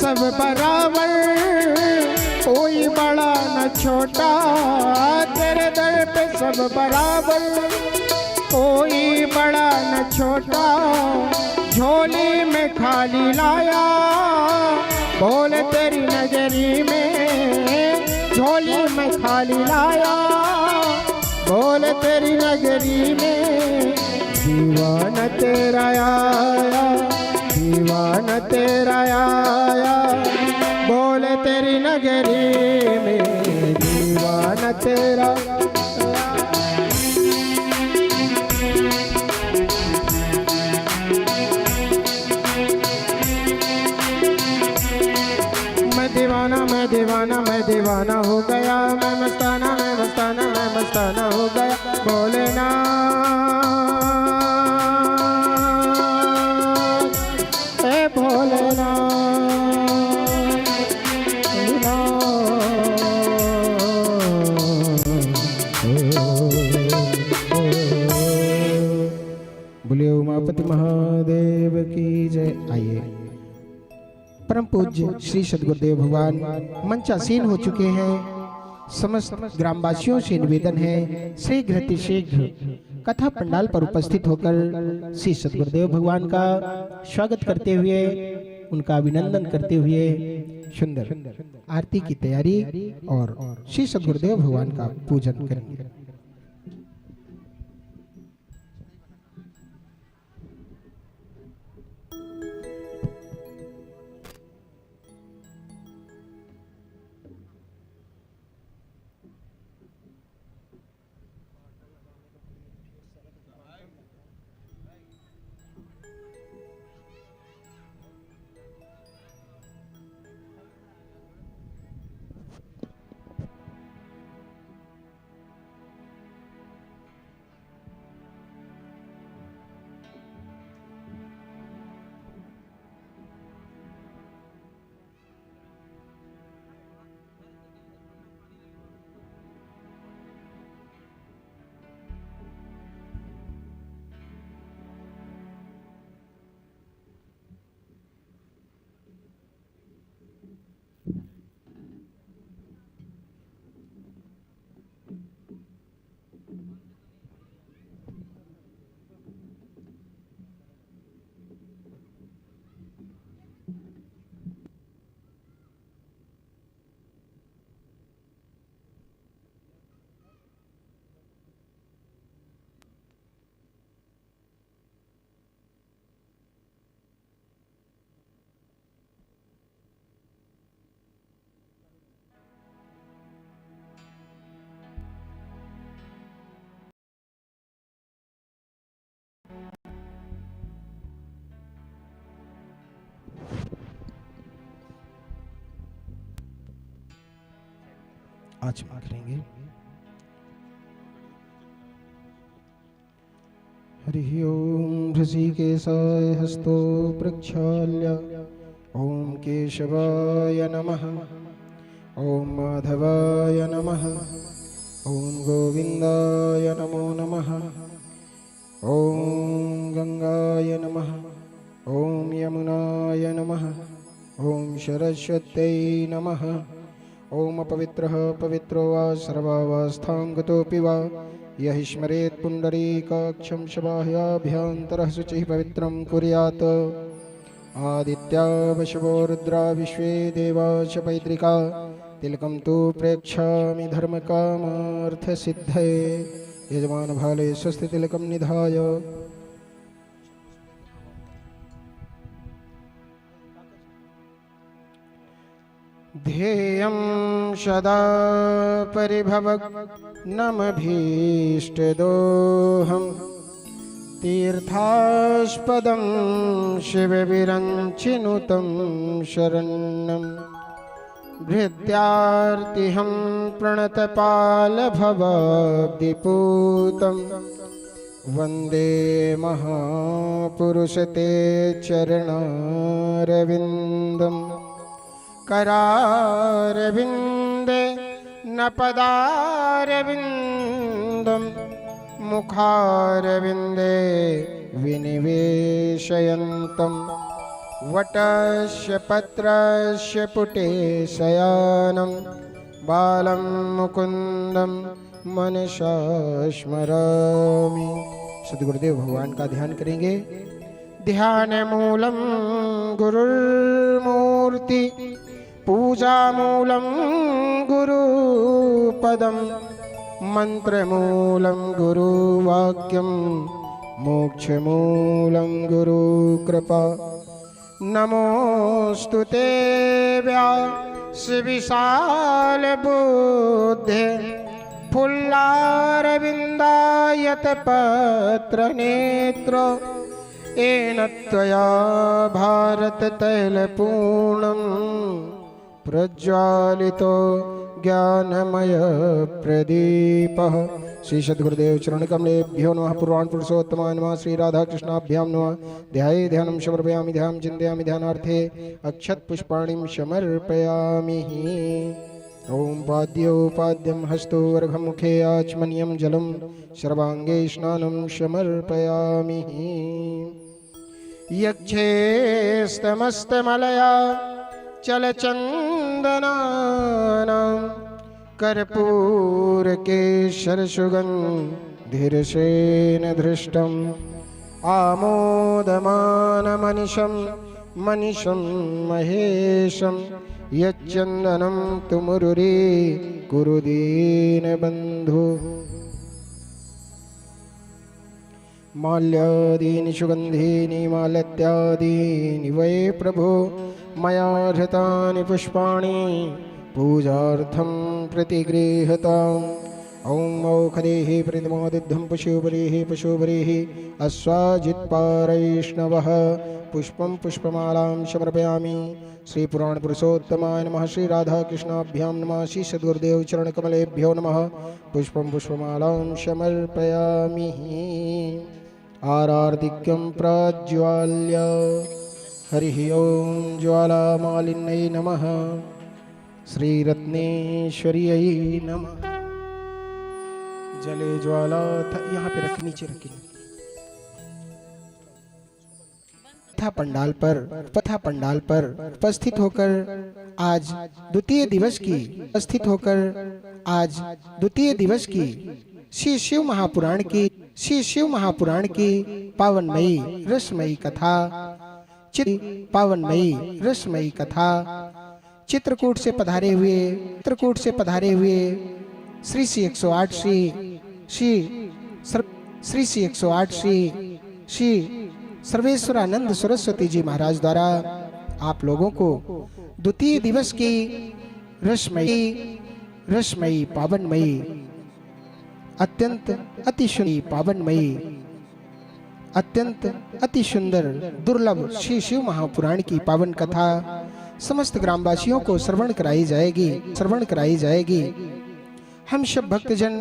सब बराबर, कोई बड़ा न छोटा। तेरे दर पे सब बराबर, कोई बड़ा न छोटा। झोली में खाली लाया, बोल तेरी नगरी में। झोली में खाली लाया, बोल तेरी नगरी में। दीवाना तेरा आया, दीवाना तेरा आया, बोल तेरी नगरी में। दीवाना तेरा मैं दीवाना मैं दीवाना हो गया। मैं मस्ताना मैं मस्ताना मैं मस्ताना हो गया। बोले ना ए भोलेना। बोलिए उमापति महादेव की जय। आइए, परम पूज्य श्री सद्गुरुदेव भगवान मंचासीन हो चुके हैं। समस्त ग्रामवासियों से निवेदन है, शीघ्र शीघ्र कथा पंडाल पर उपस्थित होकर श्री सद्गुरुदेव भगवान का स्वागत करते हुए, उनका अभिनंदन करते हुए सुंदर आरती की तैयारी और श्री सद्गुरुदेव भगवान का पूजन करेंगे। आचमन करेंगे। हरिः ओम ऋषिकेशाय हस्तो प्रक्षाल्य। ओम केशवाय नमः। ओम माधवाय नमः। ओम गोविंदाय नमो नमः। ओम गंगाय नमः। ओम यमुनाय नमः। ओम सरस्वत्यै नमः। ओम पवित्रः पवित्रो वा सर्वावस्थां गतोऽपि वा यः स्मरेत् पुण्डरीकाक्षं शबाह्याभ्यन्तरः शुचिः पवित्रं कुर्यात्। आदित्या वशवो रुद्रा विश्वे देवा च पैतृका। तिलकं तु प्रेक्षामि धर्मकामार्थसिद्धये। यजमानभाले स्वस्ति तिलकं निधाय। ध्येयं सदा परिभवग्नमभीष्टदोहं। तीर्थास्पदं शिवविरञ्चिनुतं शरण्यं। भृत्यार्तिहं प्रणतपालभवाब्धिपूतं। वन्दे महापुरुषते चरणारविन्दम्। करारविन्दे न पदारविन्दं। मुखारविन्दे विनिवेशयन्तं। वटस्य पत्रस्य पुटे शयानं बालं मुकुंदं मनसा स्मरामि। सद्गुरुदेव भगवान का ध्यान करेंगे। ध्यान मूलम गुरुर्मूर्ति, पूजा मूलम गुरुपदम, मंत्र मूलम गुरुवाक्यम, मोक्ष मूलम गुरुकृपा। नमोस्तुते व्यास विशाल बुद्धे, फुल्लारविन्दायत पत्र नेत्र, येन त्वया भारत तैलपूर्णं प्रज्वालितो ज्ञानमय प्रदीपः। श्री सद्गुरुदेव चरण कमलेभ्यो नमः। पुराण पुरुषोत्तमाय नमः। श्री राधा कृष्णाभ्यां नमः। ध्याये ध्यानं समर्पयामि, ध्यानं चिन्तयामि, ध्यानार्थे अक्षत पुष्पाणिं समर्पयामि। ओम पाद्योपाद्यं हस्तो अर्घमुखे आचमनीयं जलं, सर्वांगे स्नानं समर्पयामि। यक्षेस्तमस्तमलया चलचन्दनानां, कर्पूरकेशरसुगन्धिरसेन धृष्टम्, आमोदमानमनिशं मनिशं महेशं, यच्चन्दनं तु मुरुरी कुरु दीनबन्धु। माल्यादीनि सुगन्धीनि मालत्यादीनि वै प्रभो, मया धृतानि पुष्पाणि पूजार्थं प्रतिगृह्यताम्। ॐ औषधेः प्रतिमादिद्धं पशुबलेः पशुबलेः अश्वाजित्पारैष्णवः, पुष्पं पुष्पमालां समर्पयामि। श्री पुराण पुरुषोत्तमाय नमः। श्री राधा कृष्णाभ्यां नमः। श्री सद्गुरुदेव चरण कमलेभ्यो नमः। पुष्पं पुष्पमालां समर्पयामि। आरार्तिक्यं प्रज्वाल्य हरिः ओं ज्वालामालिन्यै नमः। श्री रत्नेश्वर्यै नमः। जले ज्वाला यहाँ पे रख, नीचे रखी। पथा पंडाल पर उपस्थित होकर आज द्वितीय दिवस की श्री शिव महापुराण की पावनमयी रसमयी कथा चित्रकूट से पधारे हुए श्री 108 श्री सर्वेश्वरानंद सरस्वती जी महाराज द्वारा आप लोगों को द्वितीय दिवस की रसमयी पावनमयी अत्यंत अति सुंदर दुर्लभ श्री शिव महापुराण की पावन कथा समस्त ग्रामवासियों को श्रवण कराई जाएगी। हम सब भक्तजन